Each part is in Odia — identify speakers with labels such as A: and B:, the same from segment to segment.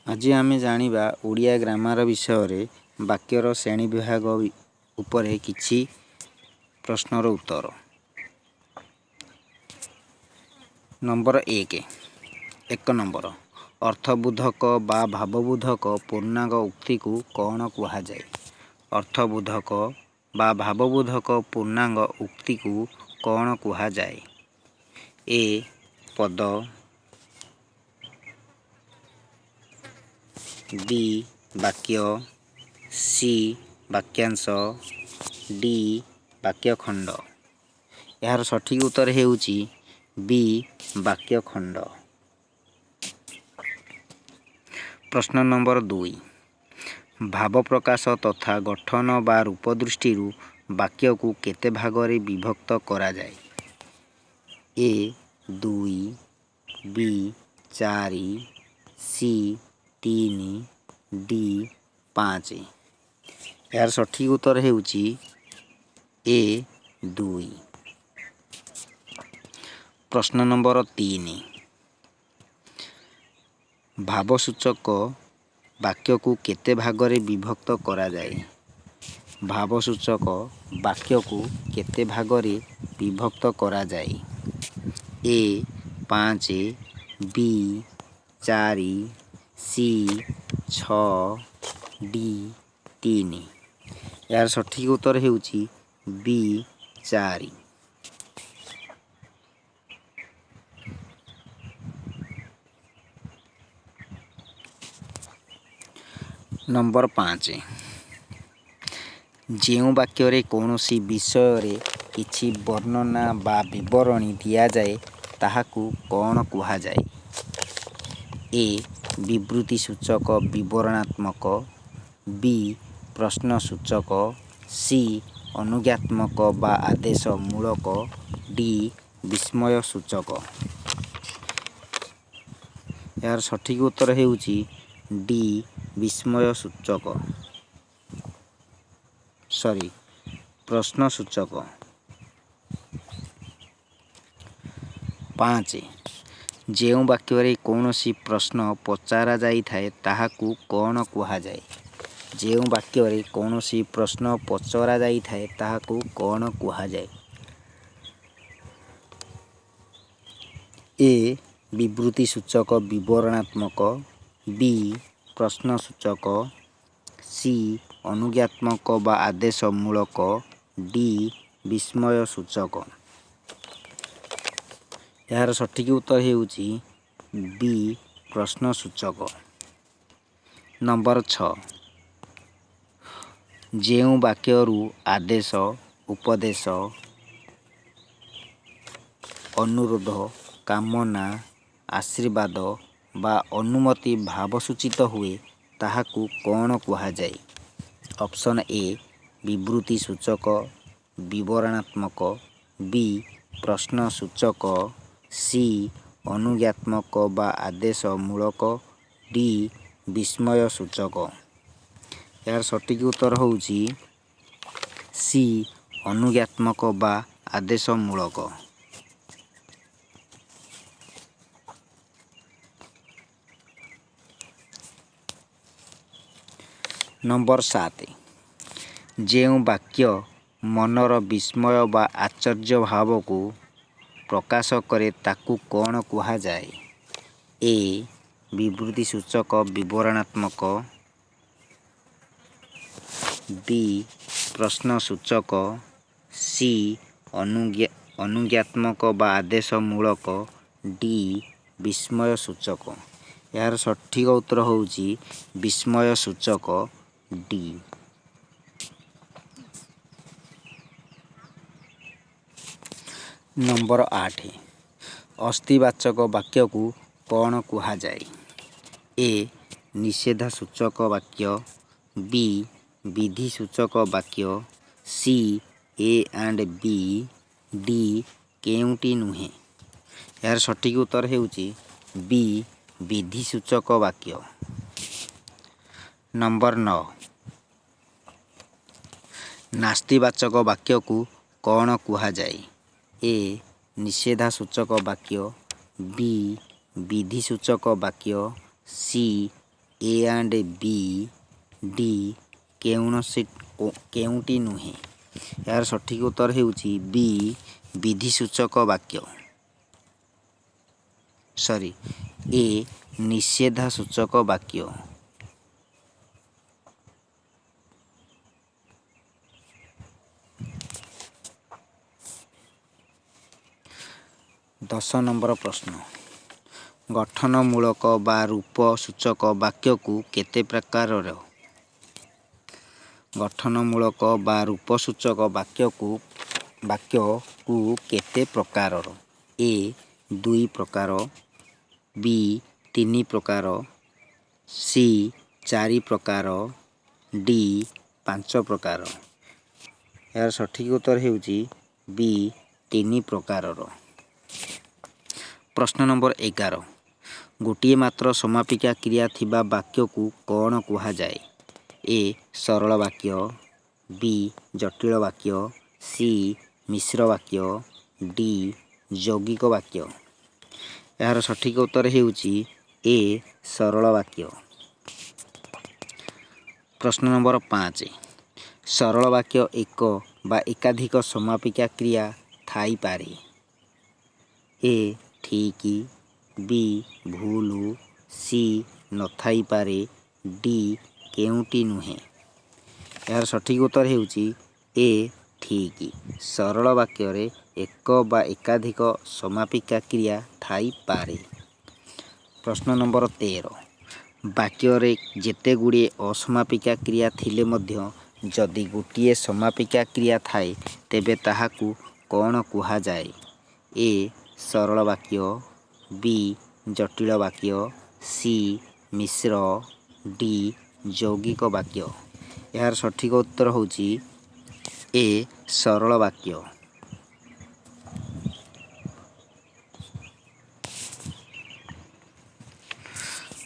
A: ଆଜି ଆମେ ଜାଣିବା ଓଡ଼ିଆ ଗ୍ରାମାର ବିଷୟରେ ବାକ୍ୟର ଶ୍ରେଣୀ ବିଭାଗ ଉପରେ କିଛି ପ୍ରଶ୍ନର ଉତ୍ତର। ନମ୍ବର 1 ନମ୍ବର ଅର୍ଥବୋଧକ ବା ଭାବବୋଧକ ପୂର୍ଣ୍ଣାଙ୍ଗ ଉକ୍ତିକୁ କ'ଣ କୁହାଯାଏ? ଅର୍ଥବୋଧକ ବା ଭାବବୋଧକ ପୂର୍ଣ୍ଣାଙ୍ଗ ଉକ୍ତିକୁ କ'ଣ କୁହାଯାଏ? ଏ ପଦ, ବି ବାକ୍ୟ, ସି ବାକ୍ୟାଂଶ, ଡି ବାକ୍ୟ ଖଣ୍ଡ। ଏହାର ସଠିକ୍ ଉତ୍ତର ହେଉଛି ବି ବାକ୍ୟ ଖଣ୍ଡ। ପ୍ରଶ୍ନ ନମ୍ବର 2 ଭାବ ପ୍ରକାଶ ତଥା ଗଠନ ବା ରୂପ ଦୃଷ୍ଟିରୁ ବାକ୍ୟକୁ କେତେ ଭାଗରେ ବିଭକ୍ତ କରାଯାଏ? ଏ 2, ବି 4, ସି 3, ଡି 5। ଏହାର ସଠିକ୍ ଉତ୍ତର ହେଉଛି ଏ 2। ପ୍ରଶ୍ନ ନମ୍ବର 3 ଭାବସୂଚକ ବାକ୍ୟକୁ କେତେ ଭାଗରେ ବିଭକ୍ତ କରାଯାଏ? ଭାବସୂଚକ ବାକ୍ୟକୁ କେତେ ଭାଗରେ ବିଭକ୍ତ କରାଯାଏ? ଏ 5, ବି 4, ସି 6, ଡି 3। ଏହାର ସଠିକ୍ ଉତ୍ତର ହେଉଛି ବି 4। ନମ୍ବର 5 ଯେଉଁ ବାକ୍ୟରେ କୌଣସି ବିଷୟରେ କିଛି ବର୍ଣ୍ଣନା ବା ବିବରଣୀ ଦିଆଯାଏ ତାହାକୁ କ'ଣ କୁହାଯାଏ? ଏ ବିବୃତ୍ତି ସୂଚକ ବିବରଣାତ୍ମକ, ବି ପ୍ରଶ୍ନସୂଚକ, ସି ଅନୁଜ୍ଞାତ୍ମକ ବା ଆଦେଶ ମୂଳକ, ଡି ବିସ୍ମୟ ସୂଚକ। ଏହାର ସଠିକ୍ ଉତ୍ତର ହେଉଛି ଡି ପ୍ରଶ୍ନସୂଚକ। 5 ଯେଉଁ ବାକ୍ୟରେ କୌଣସି ପ୍ରଶ୍ନ ପଚରା ଯାଇଥାଏ ତାହାକୁ କ'ଣ କୁହାଯାଏ? ଯେଉଁ ବାକ୍ୟରେ କୌଣସି ପ୍ରଶ୍ନ ପଚରା ଯାଇଥାଏ ତାହାକୁ କ'ଣ କୁହାଯାଏ? ଏ ବିବୃତ୍ତି ସୂଚକ ବିବରଣାତ୍ମକ, ବି ପ୍ରଶ୍ନସୂଚକ, ସି ଅନୁଜ୍ଞାତ୍ମକ ବା ଆଦେଶ ମୂଳକ, ଡି ବିସ୍ମୟ ସୂଚକ। ଏହାର ସଠିକ୍ ଉତ୍ତର ହେଉଛି ବି ପ୍ରଶ୍ନସୂଚକ। ନମ୍ବର 6 ଯେଉଁ ବାକ୍ୟରୁ ଆଦେଶ, ଉପଦେଶ, ଅନୁରୋଧ, କାମନା, ଆଶୀର୍ବାଦ ବା ଅନୁମତି ଭାବ ସୂଚିତ ହୁଏ ତାହାକୁ କ'ଣ କୁହାଯାଏ? ଅପସନ୍ ଏ ବିବୃତ୍ତି ସୂଚକ ବିବରଣାତ୍ମକ, ବି ପ୍ରଶ୍ନସୂଚକ, ସି ଅନୁଜ୍ଞାତ୍ମକ ବା ଆଦେଶ ମୂଳକ, ଡି ବିସ୍ମୟ ସୂଚକ। ଏହାର ସଠିକ୍ ଉତ୍ତର ହେଉଛି ସି ଅନୁଜ୍ଞାତ୍ମକ ବା ଆଦେଶ ମୂଳକ। ନମ୍ବର 7 ଯେଉଁ ବାକ୍ୟ ମନର ବିସ୍ମୟ ବା ଆଶ୍ଚର୍ଯ୍ୟ ଭାବକୁ ପ୍ରକାଶ କରେ ତାକୁ କ'ଣ କୁହାଯାଏ? ଏ ବିବୃତ୍ତି ସୂଚକ ବିବରଣାତ୍ମକ, ବି ପ୍ରଶ୍ନସୂଚକ, ସି ଅନୁଜ୍ଞାତ୍ମକ ବା ଆଦେଶ ମୂଳକ, ଡି ବିସ୍ମୟ ସୂଚକ। ଏହାର ସଠିକ୍ ଉତ୍ତର ହେଉଛି ବିସ୍ମୟ ସୂଚକ, ଡି। ନମ୍ବର 8 ଅସ୍ଥିବାଚକ ବାକ୍ୟକୁ କ'ଣ କୁହାଯାଏ? ଏ ନିଷେଧ ସୂଚକ ବାକ୍ୟ, ବି ବିଧି ସୂଚକ ବାକ୍ୟ, C A and B, D କେଉଁଟି ନୁହେଁ। ଏହାର ସଠିକ୍ ଉତ୍ତର ହେଉଛି ବି ବିଧି ସୂଚକ ବାକ୍ୟ। ନମ୍ବର 9 ନାସ୍ତିବାଚକ ବାକ୍ୟକୁ କ'ଣ କୁହାଯାଏ? ଏ ନିଷେଧ ସୂଚକ ବାକ୍ୟ, ବି ବିଧି ସୂଚକ ବାକ୍ୟ, C A and B D केउंटी नुहे। यार सठिक उत्तर हेउची बी विधिसूचक वाक्य सॉरी ए निषेधासूचक वाक्य। दश नंबर प्रश्न गठनमूलक बा रूप सूचक वाक्य को केते प्रकार गठनमूलक बा रूप सूचक वाक्य को केते प्रकार ए 2 प्रकार बी 3 प्रकार सी 4 प्रकार डी 5 प्रकार। यार सठिक उत्तर हेउची बी 3 प्रकार। प्रश्न नंबर 11 गोटिए मात्र समापिका क्रिया थिबा वाक्य को कौन कुहा जाए। ए सरल वाक्य बी जटिल वाक्य सी मिश्र वाक्य डी यौगिक वाक्य। यार सठिक उत्तर हेउची ए सरल वाक्य। प्रश्न नंबर 5 सरल वाक्य एक बा एकाधिक समापिका क्रिया थाई पारे। ए ठीक बी भूल सी नथाई पारे डी केउंटी नुहे। यार सठिक उत्तर हेउची ए ठीक सरल वाक्य रे एक बा एकाधिक समापिका क्रिया थाई पारे। प्रश्न नंबर 13 वाक्य रे जेते गुड़िए असमापिका क्रिया थिले मध्य जदि गोटिए समापिका क्रिया थाए तेबे ताहाकू कौन कुहा जाए। ए सरल वाक्य बी जटिल वाक्य सी मिश्र डी यौगिक वाक्य। यार सठिक उत्तर होची ए सरल वाक्य।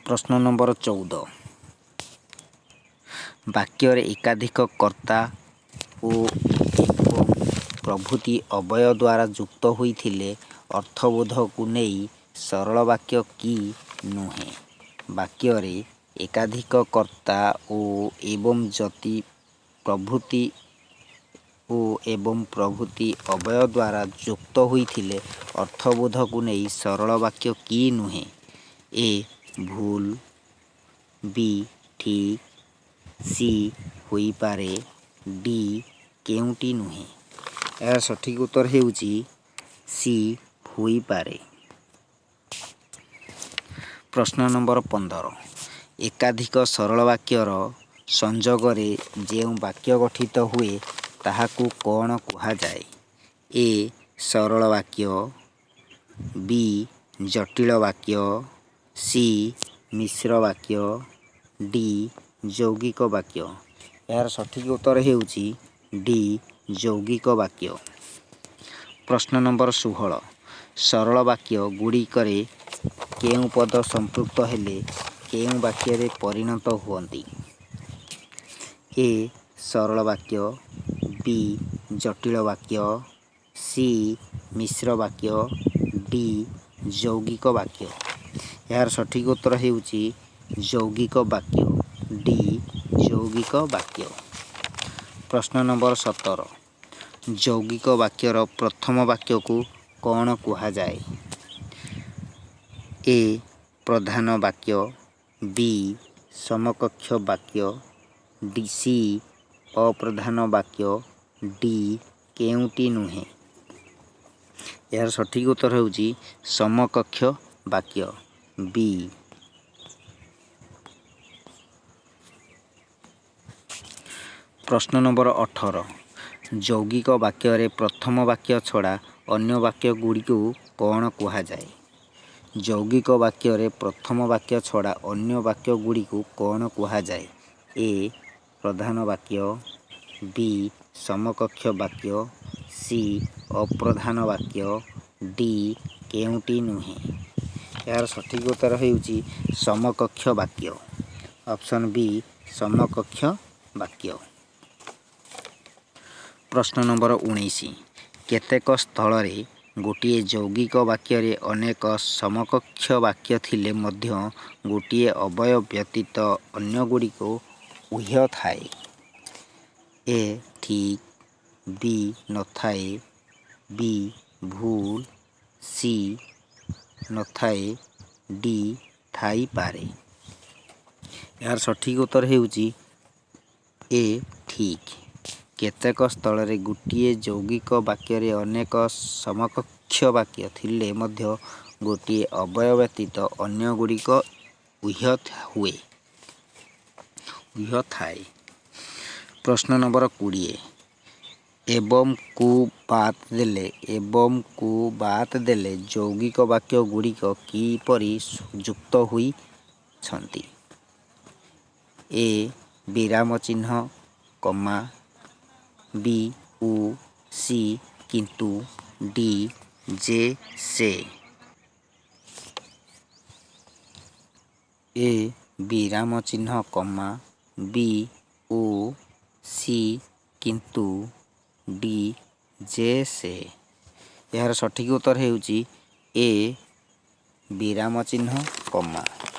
A: प्रश्न नंबर 14 वाक्य रे एकाधिक कर्ता ओ प्रभृति अवय द्वारा युक्त होइथिले अर्थबोध को नहीं सरल वाक्य की नुहे। वाक्य रे एकाधिक कर्ता ओ एवं जति प्रभृति अवय द्वारा युक्त होइथिले अर्थबोध को नहीं सरल वाक्य की नुहे। ए भूल बी ठीक सी होई पारे डी केउंटी नुहे। यार सठिक उत्तर हेउची सी होई पारे। प्रश्न नंबर 15 एकाधिक सरल वाक्यर संजोगरे जेउ वाक्य गठित हुए ताहाकू कौन कुहा जाए। ए सरल वाक्य बी जटिल वाक्य सी मिश्र वाक्य डी यौगिक वाक्य। यार सठिक उत्तर हेउची डी यौगिक वाक्य। प्रश्न नंबर 16 सरल वाक्य गुड़िकरे केउ पद संपृक्त हेले केउ वाक्य रे परिणत हुअन्ति। ए सरल वाक्य बी जटिल वाक्य सी मिश्र वाक्य डी यौगिक वाक्य। यार सठिक उत्तर हेउची यौगिक वाक्य डी यौगिक वाक्य। प्रश्न नंबर 17 यौगिक वाक्यर प्रथम वाक्य को कौन कुहा जाए। ए प्रधान वाक्य बी समकक्ष वाक्य डी सी अप्रधान वाक्य डी केउंटी नुहे। यार सठिक उत्तर हेउची समकक्ष वाक्य बी। प्रश्न नंबर 18 यौगिक वाक्य रे प्रथम वाक्य छड़ा अन्य वाक्य गुड़ी को कौन कुहा जाए। यौगिक वाक्य रे प्रथम वाक्य छड़ा अन्य वाक्य गुड़ी को कौन कुहा जाए। ए प्रधान वाक्य बी समकक्ष वाक्य सी अप्रधान वाक्य डी केउंटी नुहे। यार सठिक उत्तर हेउची समकक्ष वाक्य ऑप्शन बी समकक्ष वाक्य। प्रश्न नंबर 19 केतेक स्थल रे ଗୋଟିଏ ଯୌଗିକ ବାକ୍ୟରେ ଅନେକ ସମକକ୍ଷ ବାକ୍ୟ ଥିଲେ ମଧ୍ୟ ଗୋଟିଏ ଅବୟବ ବ୍ୟତୀତ ଅନ୍ୟଗୁଡ଼ିକ ଉହ୍ୟ ଥାଏ। ଏ ଠିକ୍, ବି ନଥାଏ, ବି ଭୁଲ, ସି ନଥାଏ, ଡି ଥାଇପାରେ। ଏହାର ସଠିକ୍ ଉତ୍ତର ହେଉଛି ଏ ଠିକ୍। କେତେକ ସ୍ଥଳରେ ଗୋଟିଏ ଯୌଗିକ ବାକ୍ୟରେ ଅନେକ ସମକକ୍ଷ ବାକ୍ୟ ଥିଲେ ମଧ୍ୟ ଗୋଟିଏ ଅବୟବ ବ୍ୟତୀତ ଅନ୍ୟଗୁଡ଼ିକ ଉହ୍ୟ ଥାଏ। ପ୍ରଶ୍ନ ନମ୍ବର 20। ଏବଂ କୁ ବାତ୍ ଦେଲେ ଯୌଗିକ ବାକ୍ୟ ଗୁଡ଼ିକ କିପରି ଯୁକ୍ତ ହୋଇଛନ୍ତି? ଏ ବିରାମ ଚିହ୍ନ, କମା, ବି ଓ ସି କିନ୍ତୁ, ଡି ଯେ ସେ। ଏ ବିରାମ ଚିହ୍ନ, କମା, ବି ଓ ସି କିନ୍ତୁ, ଡି ଯେ ସେ। ଏହାର ସଠିକ୍ ଉତ୍ତର ହେଉଛି ଏ ବିରାମ ଚିହ୍ନ, କମା।